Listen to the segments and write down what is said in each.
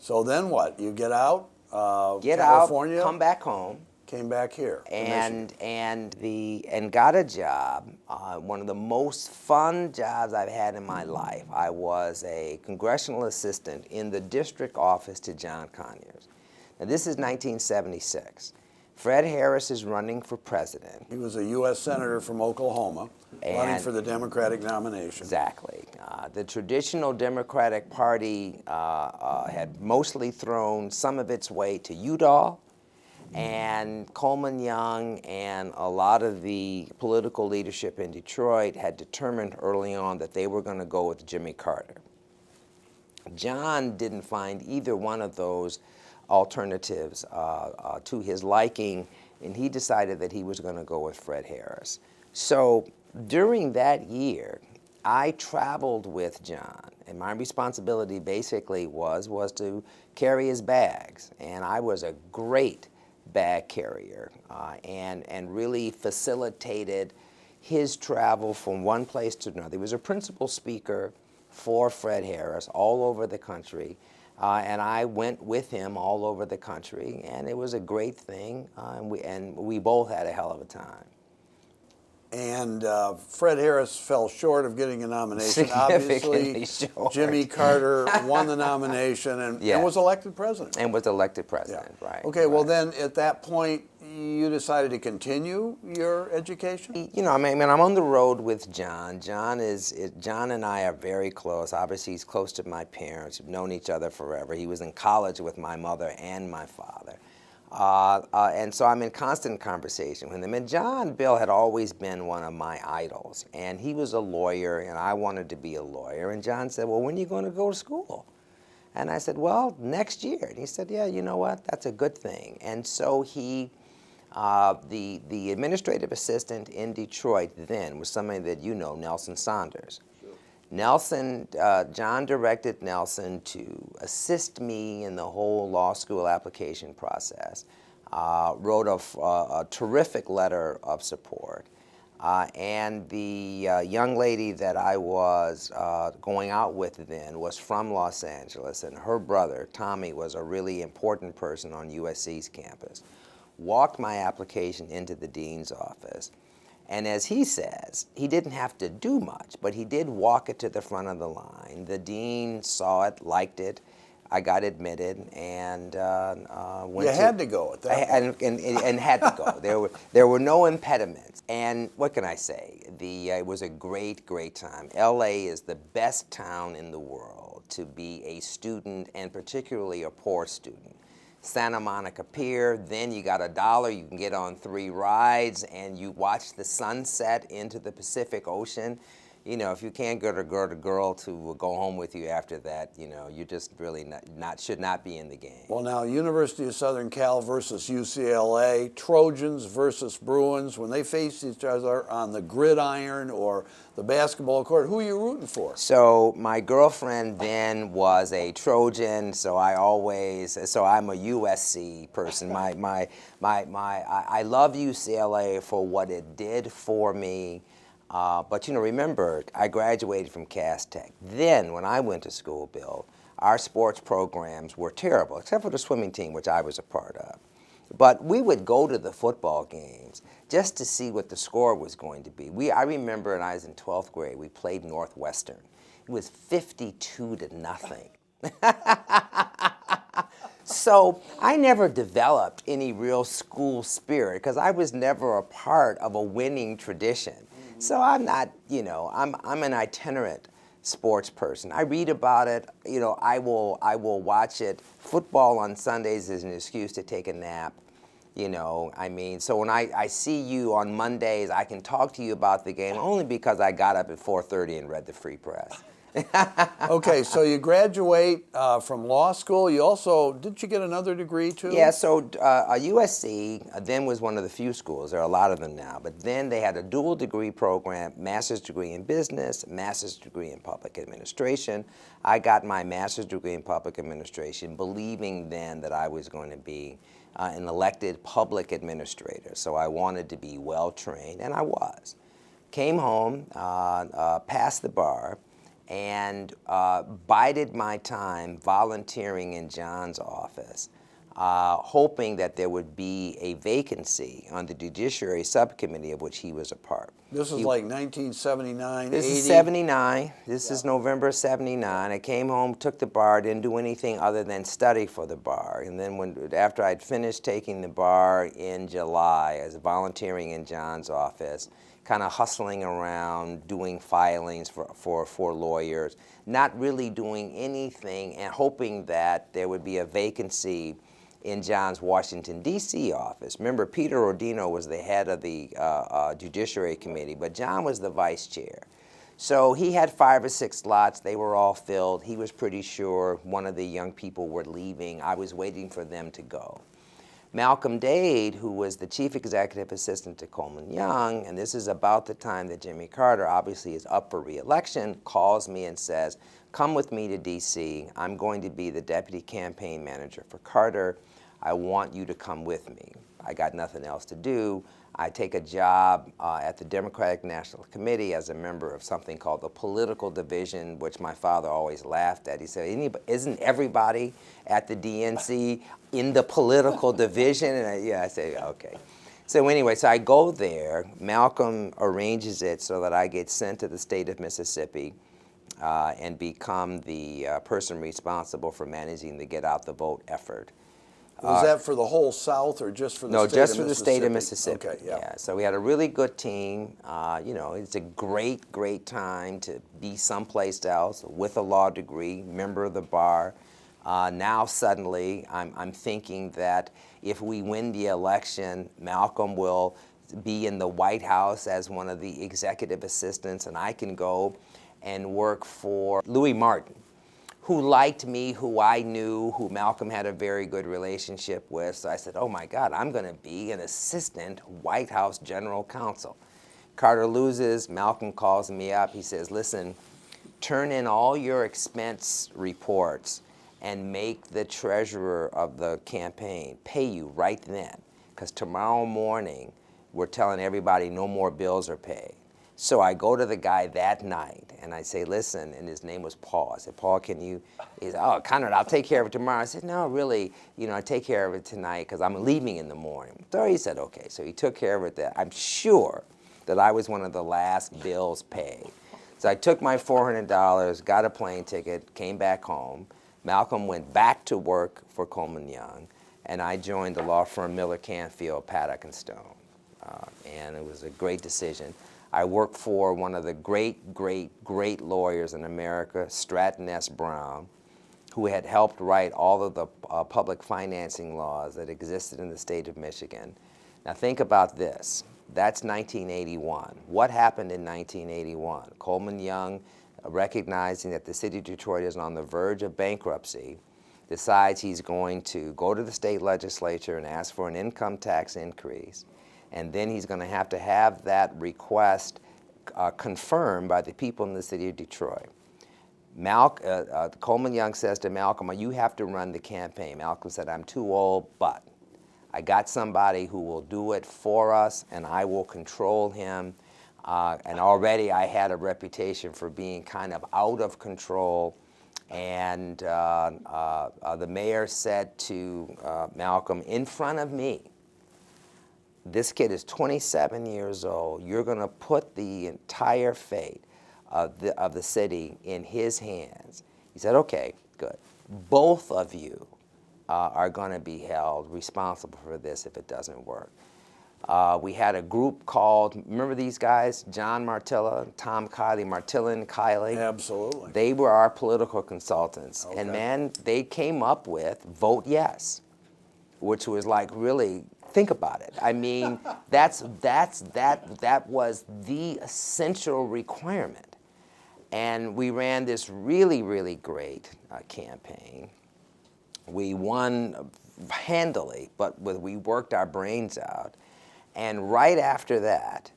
So then what? You get out, Get California, out, come back home, came back here to and Michigan. and got a job. One of the most fun jobs I've had in my life. I was a congressional assistant in the district office to John Conyers. Now this is 1976. Fred Harris is running for president. He was a U.S. Senator from Oklahoma, running for the Democratic nomination. Exactly. The traditional Democratic Party had mostly thrown some of its weight to Udall, and Coleman Young and a lot of the political leadership in Detroit had determined early on that they were going to go with Jimmy Carter. John didn't find either one of those alternatives to his liking, and he decided that he was going to go with Fred Harris. So during that year, I traveled with John, and my responsibility basically was to carry his bags, and I was a great bag carrier and really facilitated his travel from one place to another. He was a principal speaker for Fred Harris all over the country, and I went with him all over the country, and it was a great thing, and we both had a hell of a time. And Fred Harris fell short of getting a nomination. Significantly Obviously, short. Jimmy Carter won the nomination and was elected president. And was elected president, Yeah. right. Okay, right. well then at that point, you decided to continue your education? You know, I mean, I'm on the road with John. John and I are very close. Obviously, he's close to my parents. We've known each other forever. He was in college with my mother and my father. And so I'm in constant conversation with him. And John Bill had always been one of my idols. And he was a lawyer, and I wanted to be a lawyer. And John said, well, when are you going to go to school? And I said, well, next year. And he said, yeah, you know what? That's a good thing. And so he, the administrative assistant in Detroit then was somebody that you know, Nelson Saunders. Nelson, John directed Nelson to assist me in the whole law school application process, wrote a terrific letter of support, and the young lady that I was going out with then was from Los Angeles, and her brother, Tommy, was a really important person on USC's campus. Walked my application into the dean's office. And as he says, he didn't have to do much, but he did walk it to the front of the line. The dean saw it, liked it. I got admitted, and went. You had to go at that point. And had to go. There were no impediments. And what can I say? It was a great, great time. LA is the best town in the world to be a student, and particularly a poor student. Santa Monica Pier, then you got $1, you can get on 3 rides, and you watch the sunset into the Pacific Ocean. You know, if you can't get a girl to go home with you after that, you know, you just really should not be in the game. Well, now, University of Southern Cal versus UCLA, Trojans versus Bruins, when they face each other on the gridiron or the basketball court, who are you rooting for? So my girlfriend then was a Trojan, so I'm a USC person. I love UCLA for what it did for me. But, you know, remember, I graduated from Cass Tech. Then, when I went to school, Bill, our sports programs were terrible, except for the swimming team, which I was a part of. But we would go to the football games just to see what the score was going to be. I remember when I was in 12th grade, we played Northwestern. It was 52-0. So I never developed any real school spirit because I was never a part of a winning tradition. So I'm not, you know, I'm an itinerant sports person. I read about it, you know, I will watch it. Football on Sundays is an excuse to take a nap, you know, I mean, so when I see you on Mondays, I can talk to you about the game only because I got up at 4:30 and read the Free Press. Okay, so you graduate from law school. You also, didn't you get another degree too? Yeah, so USC then was one of the few schools, there are a lot of them now, but then they had a dual degree program, master's degree in business, master's degree in public administration. I got my master's degree in public administration, believing then that I was going to be an elected public administrator. So I wanted to be well trained, and I was. Came home, passed the bar, and bided my time volunteering in John's office, hoping that there would be a vacancy on the Judiciary Subcommittee of which he was a part. This is like 1979, This 80. is 79. This is November 79. I came home, took the bar, didn't do anything other than study for the bar. And then after I'd finished taking the bar in July, I was volunteering in John's office, kind of hustling around, doing filings for lawyers, not really doing anything and hoping that there would be a vacancy in John's Washington, D.C. office. Remember, Peter Rodino was the head of the Judiciary Committee, but John was the vice chair. So he had 5 or 6 slots. They were all filled. He was pretty sure one of the young people were leaving. I was waiting for them to go. Malcolm Dade, who was the chief executive assistant to Coleman Young, and this is about the time that Jimmy Carter obviously is up for re-election, calls me and says, come with me to D.C. I'm going to be the deputy campaign manager for Carter. I want you to come with me. I got nothing else to do. I take a job at the Democratic National Committee as a member of something called the Political Division, which my father always laughed at. He said, isn't everybody at the DNC in the Political Division? And I say, okay. So anyway, so I go there. Malcolm arranges it so that I get sent to the state of Mississippi and become the person responsible for managing the Get Out the Vote effort. Was that for the whole South or just for the state of Mississippi? No, just for the state of Mississippi. Okay, yeah. So we had a really good team. You know, it's a great, great time to be someplace else with a law degree, member of the bar. Now suddenly I'm thinking that if we win the election, Malcolm will be in the White House as one of the executive assistants, and I can go and work for Louis Martin, who liked me, who I knew, who Malcolm had a very good relationship with. So I said, oh my God, I'm gonna be an assistant White House general counsel. Carter loses, Malcolm calls me up, he says, listen, turn in all your expense reports and make the treasurer of the campaign pay you right then, because tomorrow morning we're telling everybody no more bills are paid. So I go to the guy that night and I say, listen, and his name was Paul. I said, Paul, can you, he said, oh, Conrad, I'll take care of it tomorrow. I said, no, really, you know, I take care of it tonight because I'm leaving in the morning. So he said, okay. So he took care of it. I'm sure that I was one of the last bills paid. So I took my $400, got a plane ticket, came back home. Malcolm went back to work for Coleman Young, and I joined the law firm Miller Canfield, Paddock and Stone. And it was a great decision. I worked for one of the great, great, great lawyers in America, Stratton S. Brown, who had helped write all of the public financing laws that existed in the state of Michigan. Now think about this. That's 1981. What happened in 1981? Coleman Young, recognizing that the city of Detroit is on the verge of bankruptcy, decides he's going to go to the state legislature and ask for an income tax increase. And then he's going to have that request confirmed by the people in the city of Detroit. Coleman Young says to Malcolm, you have to run the campaign. Malcolm said, I'm too old, but I got somebody who will do it for us, and I will control him. And already I had a reputation for being kind of out of control. And the mayor said to Malcolm, in front of me, this kid is 27 years old. You're going to put the entire fate of the city in his hands. He said, okay, good. Both of you are going to be held responsible for this if it doesn't work. We had a group called, remember these guys? John Martilla, Tom Kiley, Martilla and Kiley. Absolutely. They were our political consultants. Okay. And man, they came up with vote yes, which was like really, think about it. I mean, that was the essential requirement. And we ran this really, really great campaign. We won handily, but we worked our brains out. And right after that,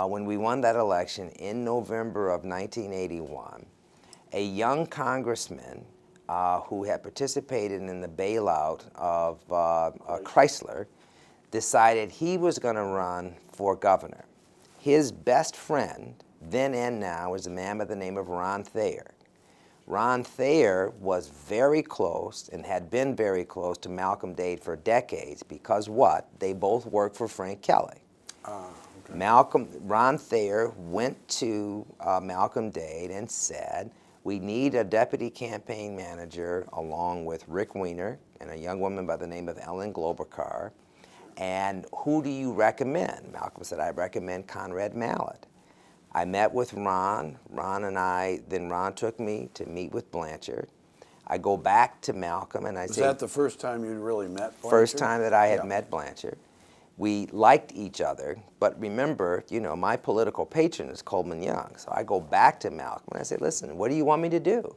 when we won that election in November of 1981, a young congressman who had participated in the bailout of Chrysler decided he was going to run for governor. His best friend then and now, is a man by the name of Ron Thayer. Ron Thayer was very close and had been very close to Malcolm Dade for decades because what? They both worked for Frank Kelly. Okay. Ron Thayer went to Malcolm Dade and said, we need a deputy campaign manager along with Rick Weiner and a young woman by the name of Ellen Globercar. And who do you recommend? Malcolm said, I recommend Conrad Mallett. I met with Ron. Then Ron took me to meet with Blanchard. I go back to Malcolm and I say— Was that the first time you really met Blanchard? First time that I had met Blanchard. We liked each other, but remember, you know, my political patron is Coleman Young. So I go back to Malcolm and I say, listen, what do you want me to do?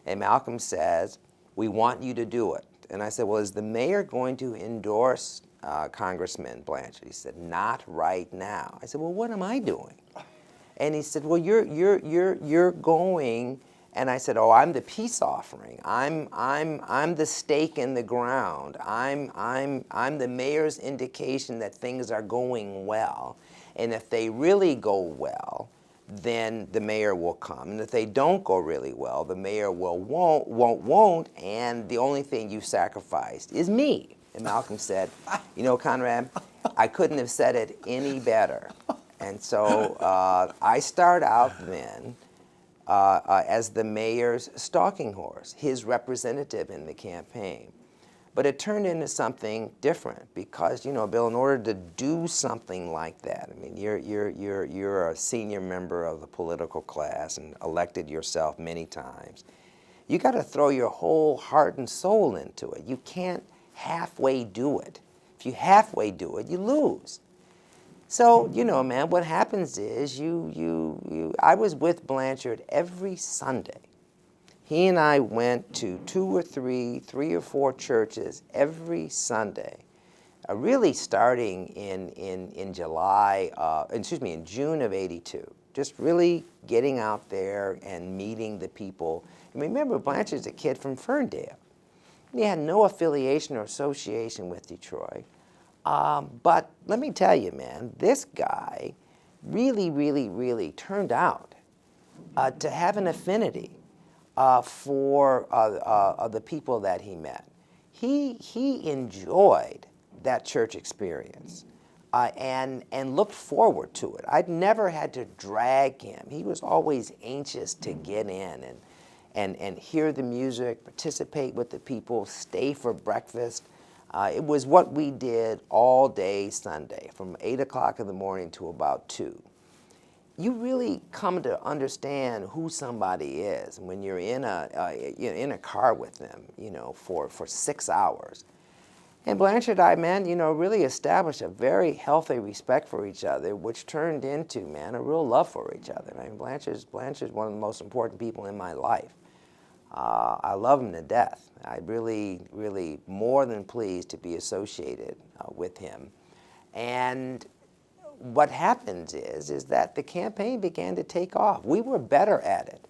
And Malcolm says, we want you to do it. And I said, well, is the mayor going to endorse Congressman Blanchard? He said, not right now. I said, well, what am I doing? And he said, well, you're going. And I said, oh, I'm the peace offering. I'm the stake in the ground. I'm the mayor's indication that things are going well. And if they really go well, then the mayor will come. And if they don't go really well, the mayor won't, and the only thing you sacrificed is me. And Malcolm said, you know, Conrad, I couldn't have said it any better. And so I start out then as the mayor's stalking horse, his representative in the campaign. But it turned into something different because, you know, Bill, in order to do something like that, I mean, you're a senior member of the political class and elected yourself many times. You got to throw your whole heart and soul into it. You can't halfway do it. If you halfway do it, you lose. So, you know, man, what happens is I was with Blanchard every Sunday. He and I went to three or four churches every Sunday, really starting in June of '82. Just really getting out there and meeting the people. And remember, Blanchard's a kid from Ferndale. He had no affiliation or association with Detroit. But let me tell you, man, this guy really turned out to have an affinity for the people that he met. He enjoyed that church experience and looked forward to it. I'd never had to drag him. He was always anxious to get in and hear the music, participate with the people, stay for breakfast. It was what we did all day Sunday, from 8 o'clock in the morning to about 2. You really come to understand who somebody is when you're in a car with them, you know, for 6 hours. And Blanchard and I, man, you know, really established a very healthy respect for each other, which turned into, man, a real love for each other. I mean, Blanchard's one of the most important people in my life. I love him to death. I'm really more than pleased to be associated with him. And what happens is that the campaign began to take off. We were better at it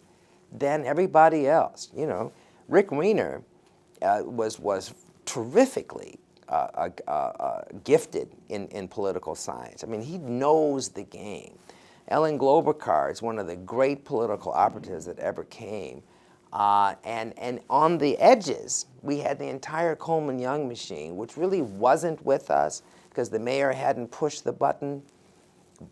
than everybody else. You know, Rick Weiner was terrifically gifted in political science. I mean, he knows the game. Ellen Globercar is one of the great political operatives that ever came. And on the edges, we had the entire Coleman Young machine, which really wasn't with us because the mayor hadn't pushed the button,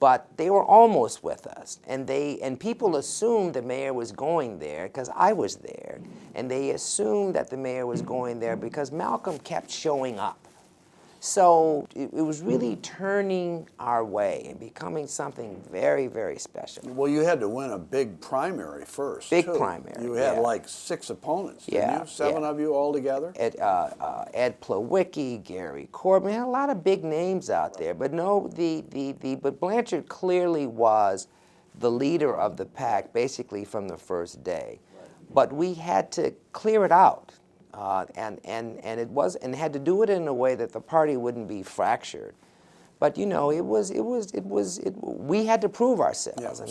but they were almost with us. And people assumed the mayor was going there because I was there, and they assumed that the mayor was going there because Malcolm kept showing up. So it was really turning our way and becoming something very special. Well, you had to win a big primary first. Big too. primary. You had like 6 opponents, didn't you? 7 of you all together? Ed Plawicki, Gary Corbin, had a lot of big names out there. But no, but Blanchard clearly was the leader of the pack basically from the first day. But we had to clear it out. And had to do it in a way that the party wouldn't be fractured. But you know, we had to prove ourselves. Yeah. I mean,